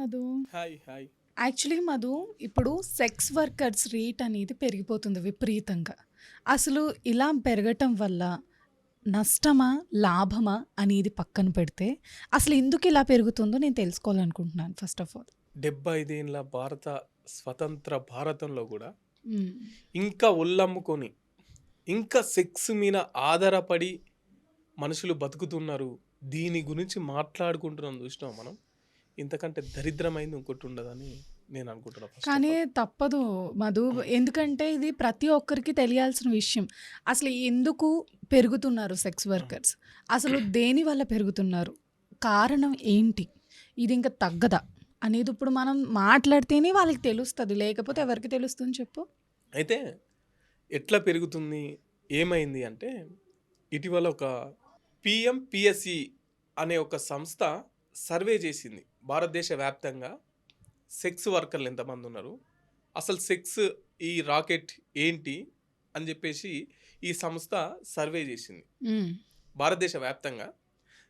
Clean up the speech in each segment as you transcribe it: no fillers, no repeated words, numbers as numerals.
Madhu. Hi hi. Actually Madhu, ఇప్పుడు sex workers rate అనేది పెరిగిపోతుంది విపరీతంగా. అసలు ఇలా పెరగటం వల్ల నష్టమా, లాభమా అనేది పక్కన పెడితే అసలు ఎందుకు ఇలా పెరుగుతుందో నేను తెలుసుకోవాలనుకుంటున్నాను ఫస్ట్ ఆఫ్ ఆల్. 75 ఏళ్ళ భారత స్వతంత్ర భారతంలో కూడా మ్మ్. ఇంకా ఒళ్ళమ్ముకొని ఇంకా సెక్స్ మీద ఆధారపడి మనుషులు బతుకుతున్నారు. దీని గురించి మాట్లాడుకుంటున్నాం చూసినాం మనం. ఇంతకంటే దరిద్రమైంది ఇంకోటి ఉండదని నేను అనుకుంటున్నాను. first of కానీ all. తప్పదు మధు, ఎందుకంటే ఇది ప్రతి ఒక్కరికి తెలియాల్సిన విషయం. అసలు ఎందుకు పెరుగుతున్నారు సెక్స్ వర్కర్స్, అసలు దేని వల్ల పెరుగుతున్నారు, కారణం ఏంటి, ఇది ఇంకా తగ్గదా అనేది ఇప్పుడు మనం మాట్లాడితేనే వాళ్ళకి తెలుస్తుంది, లేకపోతే ఎవరికి తెలుస్తుంది చెప్పు. అయితే ఎట్లా పెరుగుతుంది, ఏమైంది అంటే ఇటీవల ఒక పిఎంపిఎస్సి అనే ఒక సంస్థ సర్వే చేసింది భారతదేశ వ్యాప్తంగా సెక్స్ వర్కర్లు ఎంతమంది ఉన్నారు, అసలు సెక్స్ ఈ రాకెట్ ఏంటి అని చెప్పేసి ఈ సంస్థ సర్వే చేసింది. మ్మ్. భారతదేశ వ్యాప్తంగా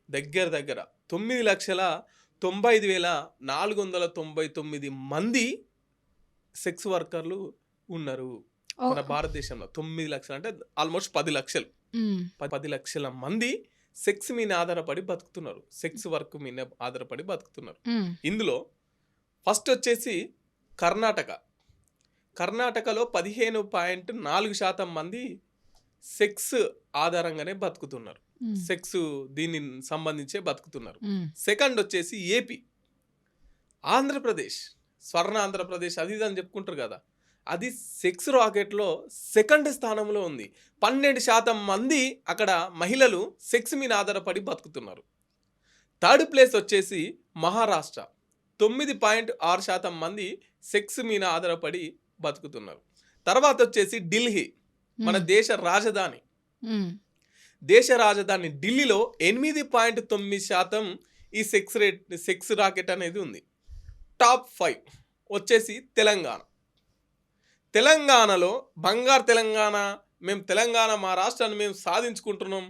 దగ్గర 9,95,499 మంది సెక్స్ వర్కర్లు ఉన్నారు మన భారతదేశంలో. 9 లక్షలు అంటే ఆల్మోస్ట్ 10 లక్షలు. మ్మ్. 10 లక్షల మంది సెక్స్ మీద ఆధారపడి బతుకుతున్నారు, సెక్స్ వర్క్ మీద ఆధారపడి బతుకుతున్నారు. మ్మ్. ఇందులో ఫస్ట్ వచ్చేసి కర్ణాటకలో 15.4% మంది సెక్స్ ఆధారంగానే బతుకుతున్నారు, మ్మ్. సెక్స్ దీన్ని సంబంధించే బతుకుతున్నారు. మ్మ్. సెకండ్ వచ్చేసి ఏపీ, ఆంధ్రప్రదేశ్, స్వర్ణ ఆంధ్రప్రదేశ్ అది ఇది అని చెప్పుకుంటారు కదా, అది సెక్స్ రాకెట్లో సెకండ్ స్థానంలో ఉంది. 12% మంది అక్కడ మహిళలు సెక్స్ మీద ఆధారపడి బతుకుతున్నారు. థర్డ్ ప్లేస్ వచ్చేసి మహారాష్ట్ర, 9.6% మంది సెక్స్ మీద ఆధారపడి బతుకుతున్నారు. తర్వాత వచ్చేసి ఢిల్లీ, మన దేశ రాజధాని. మ్మ్. దేశ రాజధాని ఢిల్లీలో 8.9% ఈ సెక్స్ రాకెట్ అనేది ఉంది. టాప్ 5 వచ్చేసి తెలంగాణలో బంగారు తెలంగాణ, మేము తెలంగాణ మా రాష్ట్రాన్ని మేము సాధించుకుంటున్నాం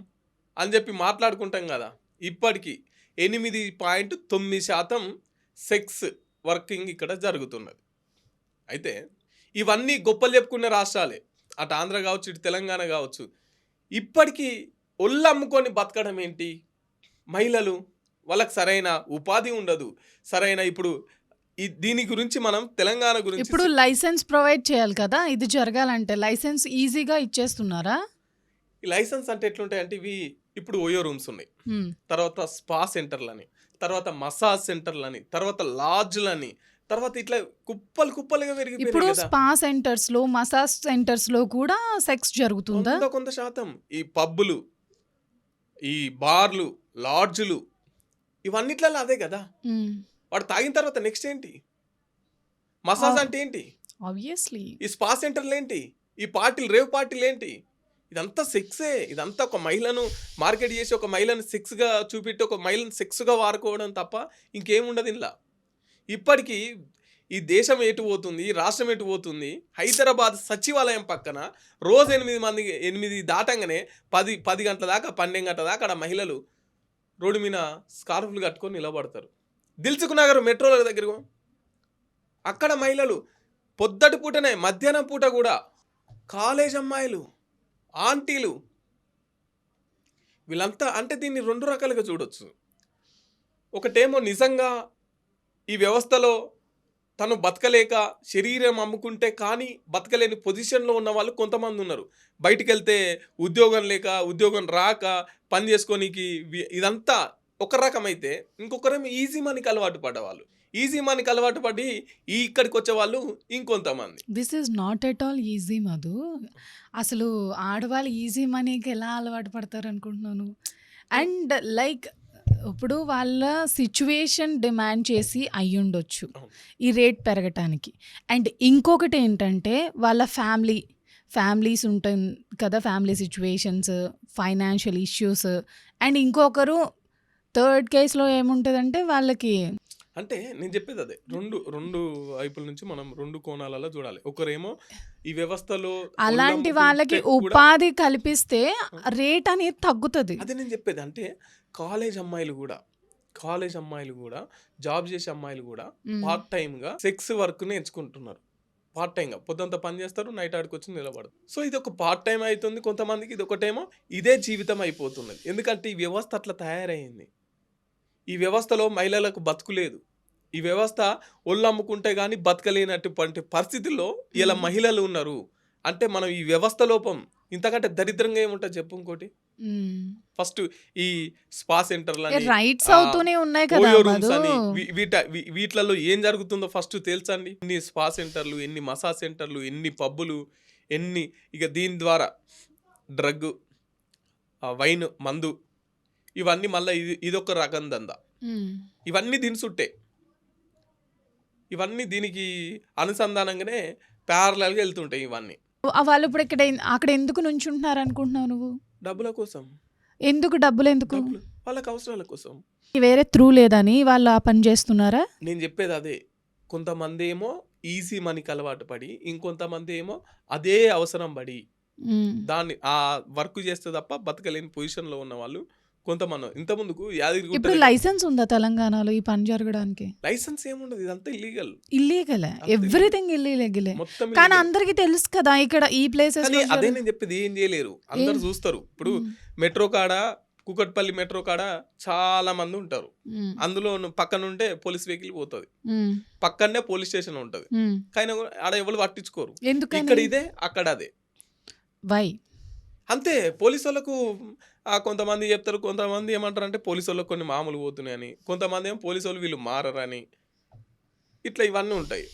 అని చెప్పి మాట్లాడుకుంటాం కదా, ఇప్పటికీ 8.9% సెక్స్ వర్కింగ్ ఇక్కడ జరుగుతున్నది. అయితే ఇవన్నీ గొప్పలు చెప్పుకునే రాష్ట్రాలే, అటు ఆంధ్ర కావచ్చు ఇటు తెలంగాణ కావచ్చు. ఇప్పటికీ ఒళ్ళమ్ముకొని బతకడం ఏంటి మహిళలు, వాళ్ళకి సరైన ఉపాధి ఉండదు, సరైన ఇప్పుడు దీని గురించి మనం తెలంగాణ గురించి ఇప్పుడు లైసెన్స్ ప్రొవైడ్ చేయాలి కదా, ఇది జరగాలంటే లైసెన్స్ ఈజీగా ఇచ్చేస్తున్నారా? ఈ లైసెన్స్ అంటే ఎట్లుంటాయంటే ఇవి ఇప్పుడు ఓయో రూమ్స్ ఉన్నాయి, మ్మ్. తర్వాత స్పా సెంటర్లని, తర్వాత మసాజ్ సెంటర్లని, తర్వాత లాడ్జ్లని, తర్వాత ఇట్లా కుప్పలుగా ఇప్పుడు పెరిగిపోయినాయి కదా. స్పా సెంటర్స్ లో, మసాజ్ సెంటర్స్ లో కూడా సెక్స్ జరుగుతుందా? కొంత శాతం ఈ పబ్బులు, ఈ బార్లు, లాడ్జులు ఇవన్నిట్లలో అదే కదా. మ్మ్. వాడు తాగిన తర్వాత నెక్స్ట్ ఏంటి, మసాజ్ అంటే ఏంటి, ఆబ్వియస్లీ. ఈ స్పా సెంటర్లు ఏంటి, ఈ పార్టీలు, రేవ్ పార్టీలు ఏంటి, ఇదంతా సెక్సే. ఇదంతా ఒక మహిళను మార్కెట్ చేసి ఒక మహిళను సెక్స్గా చూపెట్టి ఒక మహిళను సెక్స్గా వాడుకోవడం తప్ప ఇంకేముండదు ఇలా. ఇప్పటికీ ఈ దేశం ఎటు పోతుంది, ఈ రాష్ట్రం ఎటు పోతుంది. హైదరాబాద్ సచివాలయం పక్కన రోజు 8 దాటంగానే 10 గంటల దాకా 12 గంటల దాకా అక్కడ మహిళలు రోడ్డు మీద స్కార్ఫ్లు కట్టుకొని నిలబడతారు. దిల్సుఖ్ నగర్ మెట్రోల దగ్గర అక్కడ మహిళలు పొద్దటి పూటనే, మధ్యాహ్నం పూట కూడా కాలేజ్ అమ్మాయిలు, ఆంటీలు, వీళ్ళంతా అంటే దీన్ని 2 రకాలుగా చూడొచ్చు. ఒకటేమో నిజంగా ఈ వ్యవస్థలో తను బతకలేక శరీరం అమ్ముకుంటే కానీ బతకలేని పొజిషన్లో ఉన్న వాళ్ళు కొంతమంది ఉన్నారు. బయటికి వెళ్తే ఉద్యోగం లేక, ఉద్యోగం రాక, పని చేసుకోనికి, ఇదంతా ఒక రకమైతే ఇంకొకరేమో ఈజీ మనీకి అలవాటు పడ్డవాళ్ళు, ఈజీ మనీకి అలవాటు పడి ఇక్కడికి వచ్చే వాళ్ళు ఇంకొంతమంది. This is not at all easy Madhu. అసలు ఆడవాళ్ళు ఈజీ మనీకి ఎలా అలవాటు పడతారు అనుకుంటున్నాను. అండ్ లైక్ ఇప్పుడు వాళ్ళ సిచ్యువేషన్ డిమాండ్ చేసి అయ్యుండొచ్చు ఈ రేట్ పెరగటానికి. అండ్ ఇంకొకటి ఏంటంటే వాళ్ళ ఫ్యామిలీస్ ఉంటాయి కదా, family situations, financial issues. And ఇంకొకరు థర్డ్ కేసులో ఏముంటుందంటే వాళ్ళకి, అంటే నేను చెప్పేది అదే, రెండు వైపుల నుంచి మనం 2 కోణాలలో చూడాలి. ఒకరేమో ఈ వ్యవస్థలో అలాంటి వాళ్ళకి ఉపాధి కల్పిస్తే రేట్ అనేది తగ్గుతుంది. అదే నేను చెప్పేది. అంటే కాలేజ్ అమ్మాయిలు కూడా, కాలేజ్ అమ్మాయిలు కూడా, జాబ్ చేసే అమ్మాయిలు కూడా హ్మ్. పార్ట్ టైమ్‌గా సెక్స్ వర్క్‌ని ఎంచుకుంటున్నారు. పార్ట్ టైమ్‌గా పొద్దంతా పని చేస్తారు. నైట్ ఆడికొచ్చి నిలబడరు. సో, ఇదొక పార్ట్ టైమ్ అయితుంది. కొంతమందికి ఇదొకటేమో ఇదే జీవితం అయిపోతున్నది. ఎందుకంటే ఈ వ్యవస్థ అట్లా తయారయింది. ఈ వ్యవస్థలో మహిళలకు బతుకు లేదు. ఈ వ్యవస్థ ఒళ్ళమ్ముకుంటే గాని బతకలేనటువంటి పరిస్థితుల్లో ఇలా హ్మ్. మహిళలు ఉన్నారు. అంటే మనం ఈ వ్యవస్థ లోపం ఇంతకంటే దరిద్రంగా ఏముంటది చెప్పు ఇంకోటి? హ్మ్. ఫస్ట్ ఈ స్పా సెంటర్‌లని, రైట్స్ ఆహ్, అవుతూనే ఉన్నాయి కదా ఓయో రూమ్స్ మధు. అని వీట్లలో ఏం జరుగుతుందో ఫస్ట్ తెలుసండి? ఎన్ని స్పా సెంటర్‌లు, ఎన్ని మసాజ్ సెంటర్‌లు, ఎన్ని పబ్బులు, ఎన్ని ఇక దీని ద్వారా డ్రగ్గు, వైన్, మందు ఇవన్నీ మళ్ళా ఇదొక రకం దందా. హ్మ్. ఇవన్నీ దీని సుట్టే. ఇవన్నీ దీనికి అనుసంధానంగానే ప్యారలల్‌గా ఎళ్తుంటాయి ఇవన్నీ. వాళ్ళు ఇప్పుడు అక్కడ ఎందుకు నుంచుంటున్నారు అనుకుంటున్నావు నువ్వు? డబ్బుల కోసం. ఎందుకు డబ్బులెందుకు? డబ్బులు వాళ్ళకి అవసరాల కోసం. వేరే త్రూ లేదని వాళ్ళు ఆ పని చేస్తున్నారా? నేను చెప్పేది అదే. కొంతమందేమో ఈజీ మనీకి అలవాటు పడి, ఇంకొంతమందేమో అదే అవసరం పడి, హ్మ్. దాన్ని ఆ వర్క్ చేస్తే తప్ప బతకలేని పొజిషన్‌లో ఉన్నవాళ్ళు కొంతమంది. ఇంతకుముందుకు యాదగిరిగుట్ట ఇప్పుడు దగ్గర లైసెన్స్ ఉందా తెలంగాణలో ఈ పని జరగడానికి? లైసెన్స్ ఏముండదు. ఇదంతా ఇల్లీగల్. ఇల్లీగలే. అంతా ఇల్లీగల్. ఎవ్రీథింగ్ ఇల్లీగలే. మొత్తం కానీ ఇల్లీగల్. అందరికీ తెలుసు కదా! ఇక్కడ ఈ కానీ ప్లేసెస్‌లో అదే నేను చెప్పేది ఏం చేయలేరు. అందరూ చూస్తారు. ఇప్పుడు హ్మ్. మెట్రో కాడ, కూకట్పల్లి మెట్రో కాడ చాలా మంది ఉంటారు. హ్మ్. అందులో పక్కనుంటే పోలీస్ వెహికల్ పోతది. హ్మ్. పక్కనే పోలీస్ స్టేషన్ ఉంటది. హ్మ్. కానీ ఆడ ఎవరు పట్టించుకోరు. ఎందుకని? ఇక్కడ ఇదే, అక్కడ అదే. వై? అంతే పోలీసోళ్ళకు కొంతమంది చెప్తారు. కొంతమంది ఏమంటారంటే పోలీసోళ్ళకి కొన్ని మామూలు పోతున్నాయని. కొంతమంది ఏమో పోలీసోళ్ళు వీళ్ళు మారరని. ఇట్లా ఇవన్నీ ఉంటాయి.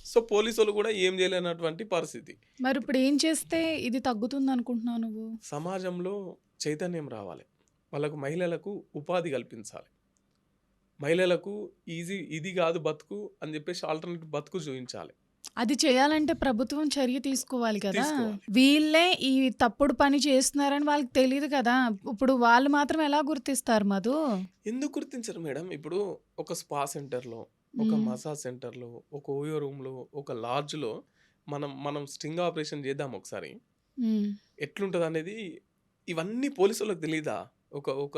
సో, పోలీసోళ్ళు కూడా ఏం చేయలేనటువంటి పరిస్థితి. మరిప్పుడు ఏం చేస్తే ఇది తగ్గుతుందనుకుంటున్నావు నువ్వు? సమాజంలో చైతన్యం రావాలి. వాళ్ళకు మహిళలకు ఉపాధి కల్పించాలి. మహిళలకు ఇది కాదు బతుకు అని చెప్పేసి ఆల్టర్‌నేటివ్ బతుకు చూయించాలి. అది చేయాలంటే ప్రభుత్వం చర్య తీసుకోవాలి కదా! తీసుకోవాలి. వీళ్ళే ఈ తప్పుడు పని చేస్తున్నారని వాళ్ళకి తెలీదు కదా! ఇప్పుడు వాళ్ళు మాత్రం ఎలా గుర్తిస్తారు మధు? ఎందుకు గుర్తించరు మేడం? ఇప్పుడు ఒక స్పా సెంటర్‌లో, ఒక హ్మ్. మసాజ్ సెంటర్‌లో, ఒక ఓయో రూమ్‌లో, ఒక లాడ్జ్‌లో మనం స్టింగ్ ఆపరేషన్ చేద్దాం ఒకసారి. హ్మ్. ఎట్లుంటదనేది ఇవన్నీ పోలీసోళ్ళకి తెలీదా? ఒక ఒక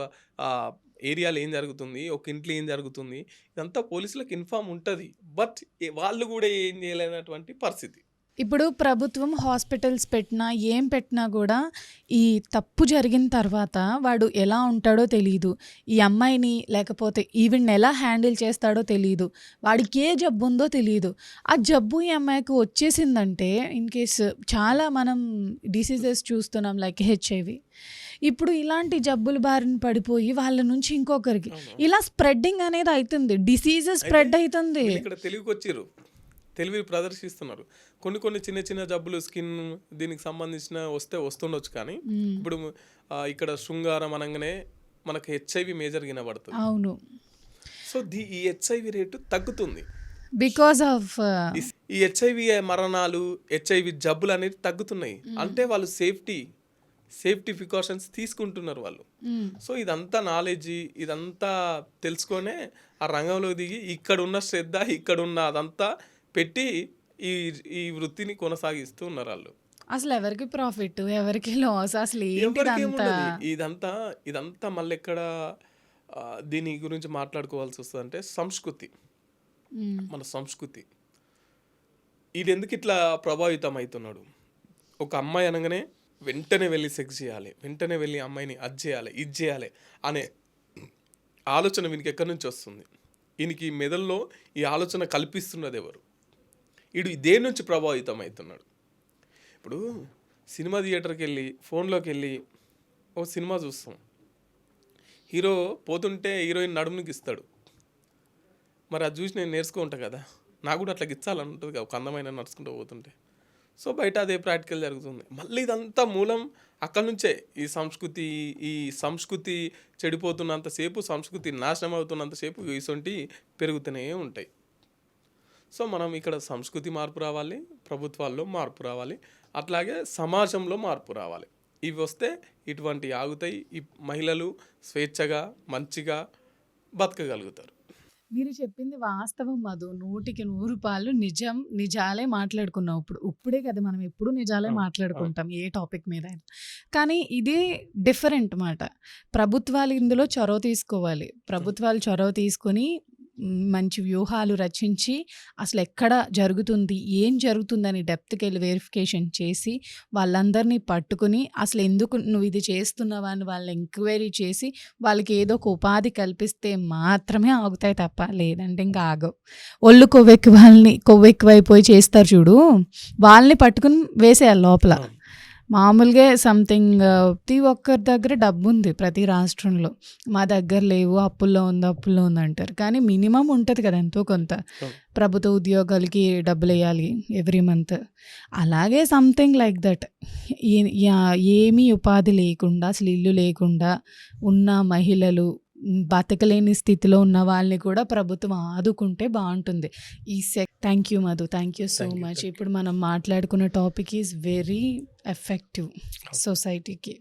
ఏరియాలో ఏం జరుగుతుంది? ఒక ఇంట్లో ఏం జరుగుతుంది? ఇదంతా పోలీసులకు ఇన్ఫార్మ్ ఉంటది. బట్ వాళ్ళు గూడా ఏం చేయలేనటువంటి పరిస్థితి. ఇప్పుడు ప్రభుత్వం హాస్పిటల్స్ పెట్టినా, ఏం పెట్టినా గూడా ఈ తప్పు జరిగిన తర్వాత వాడు ఎలా ఉంటాడో తెలీదు. ఈ అమ్మాయిని లేకపోతే ఈవిడ్ని ఎలా హ్యాండిల్ చేస్తాడో తెలీదు. వాడికి ఏ జబ్బుందో తెలీదు. ఆ జబ్బు ఈ అమ్మాయికి వచ్చేసిందంటే ఇన్‌కేస్ చాలా మనం డిసీజెస్ చూస్తున్నాం లైక్ హెచ్ఐవి. ఇప్పుడు ఇలాంటి జబ్బుల బారిన పడిపోయి వాళ్ళ నుంచి ఇంకొకరికి అవును. ఇలా స్ప్రెడ్డింగ్ అనేది అయితుంది. డిసీజెస్ స్ప్రెడ్ అయితే అయితుంది. వీళ్ళిక్కడ తెలివికొచ్చిర్రు. తెలివి ప్రదర్శిస్తున్నారు. కొన్ని కొన్ని చిన్న చిన్న జబ్బులు స్కిన్ దీనికి సంబంధించిన వస్తుండొచ్చు కానీ, హ్మ్. ఇప్పుడు ఇక్కడ శృంగారం అనంగానే మనకు హెచ్ఐవి మేజర్‌గా వినబడుతది. అవును. సో, ఈ హెచ్ఐవి రేటు తగ్గుతుంది. బికాస్ ఆఫ్ ఈ హెచ్ఐవి మరణాలు, హెచ్ఐవి జబ్బులనేవి తగ్గుతున్నాయి. అంటే వాళ్ళు సేఫ్టీ ప్రికాషన్స్ తీసుకుంటున్నారు వాళ్ళు. హ్మ్. సో, ఇదంతా నాలెడ్జి, ఇదంతా తెలుసుకొనే ఆ రంగంలో దిగి ఇక్కడున్న శ్రద్ధ, ఇక్కడున్న అదంతా పెట్టి ఈ ఈ వృత్తిని కొనసాగిస్తూ ఉన్నారాళ్ళు. అసలు ఎవరికి ప్రాఫిట్? ఎవరికి లాస్? అసలు ఏంటిదంతా? ఎవరికేముండది. ఇదంతా మళ్ళెక్కడ దీని గురించి మాట్లాడుకోవాల్సొస్తదంటే సంస్కృతి. హ్మ్. మన సంస్కృతి. ఈడెందుకిట్లా ప్రభావితం అయితున్నాడు? ఒక అమ్మాయి అనంగానే వెంటనే వెళ్లి సెక్స్ చేయాలి. వెంటనే వెళ్లి అమ్మాయిని అది చేయాలి, ఇది చేయాలి అనే ఆలోచన వీనికి ఎక్కడి నుంచి వస్తుంది? ఈయనకి మెదడులో ఈ ఆలోచన కల్పిస్తున్నదెవరు? ఈడు దేని నుంచి ప్రభావితం అయితున్నాడు? ఇప్పుడు సినిమా థియేటర్‌కెళ్ళి, ఫోన్‌లోకెళ్ళి ఓ సినిమా చూస్తాం. హీరో పోతుంటే హీరోయిన్ నడుముని గిస్తాడు. మరి అది చూసి నేను నేర్చుకుంటా కదా! నాకు కూడా అట్లా గిచ్చాలని ఉంటది కదా! ఒక అందమైన నడుచుకుంటూ పోతుంటే. సో, బయట అదే ప్రాక్టికల్ జరుగుతుంది. మళ్ళీ ఇదంతా మూలం అక్కడి నుంచే. ఈ సంస్కృతి చెడిపోతున్నంత సేపు, సంస్కృతి నాశనం అవుతున్నంత సేపు ఇసొంటియి పెరుగుతూనే ఉంటాయి. సో, మనం ఇక్కడ సంస్కృతి మార్పు రావాలి, ప్రభుత్వాల్లో మార్పు రావాలి, అట్లాగే సమాజంలో మార్పు రావాలి. ఇవి వస్తే ఇటువంటివి ఆగుతాయి. ఈ మహిళలు స్వేచ్ఛగా, మంచిగా బతకగలుగుతారు. మీరు చెప్పింది వాస్తవం మధు. 100% నిజం. నిజాలే మాట్లాడుకున్నాం ఇప్పుడు. ఇప్పుడే కదా మనం ఎప్పుడు నిజాలే అవును. అవును. మాట్లాడుకుంటాం ఏ టాపిక్ మీదైనా. కానీ ఇది డిఫరెంట్ మాట. ప్రభుత్వాలు ఇందులో చొరవ తీసుకోవాలి. ప్రభుత్వాలు చొరవ తీసుకొని మంచి వ్యూహాలు రచించి అసలెక్కడ జరుగుతుంది, ఏం జరుగుతుందని డెప్త్‌కెళ్ళి వెరిఫికేషన్ చేసి, వాళ్ళందరినీ పట్టుకొని అసలెందుకు నువ్విది చేస్తున్నావా అని వాళ్ళని ఎంక్వైరీ చేసి, వాళ్ళకి ఏదో ఒక ఉపాధి కల్పిస్తే మాత్రమే ఆగుతాయి తప్ప, లేదంటే ఇంక ఆగవు. ఒళ్ళు కొవ్వెక్కువైపోయి చేస్తారు చూడు, వాళ్ళని పట్టుకొని వేసేయాలి లోపల. అవును. మామూలుగా సంథింగ్ ప్రతి ఒక్కరి దగ్గర డబ్బుంది ప్రతి రాష్ట్రంలో. మా దగ్గర లేవు, అప్పుల్లో ఉంది అంటారు. కానీ మినిమమ్ ఉంటది కదా ఎంతో కొంత. అవును. ప్రభుత్వ ఉద్యోగాలకి డబ్బులెయ్యాలి ఎవ్రీ మంత్. అలాగే సంథింగ్ లైక్ దట్. ఏమీ ఉపాధి లేకుండా, అసలు ఇల్లు లేకుండా ఉన్న మహిళలు, బతకలేని స్థితిలో ఉన్న వాళ్ళని కూడా ప్రభుత్వం ఆదుకుంటే బావుంటుంది. Thank you Madhu. Thank you so thank you. Much. Thank you. ఇప్పుడు మనం మాట్లాడుకున్న టాపిక్ ఈజ్ వెరీ ఎఫెక్టివ్ సొసైటీకి.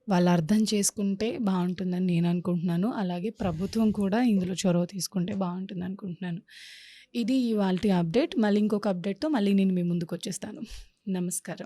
వాళ్ళు అర్థం చేసుకుంటే బావుంటుందని నేను అనుకుంటున్నాను. అలాగే ప్రభుత్వం కూడా ఇందులో చొరవ తీసుకుంటే బావుంటుంది అనుకుంటున్నాను. ఇది ఇవాల్టి అప్డేట్. మళ్ళీ ఇంకొక అప్డేట్‌తో మళ్ళీ నేను మీ ముందుకొచ్చేస్తాను. నమస్కారం.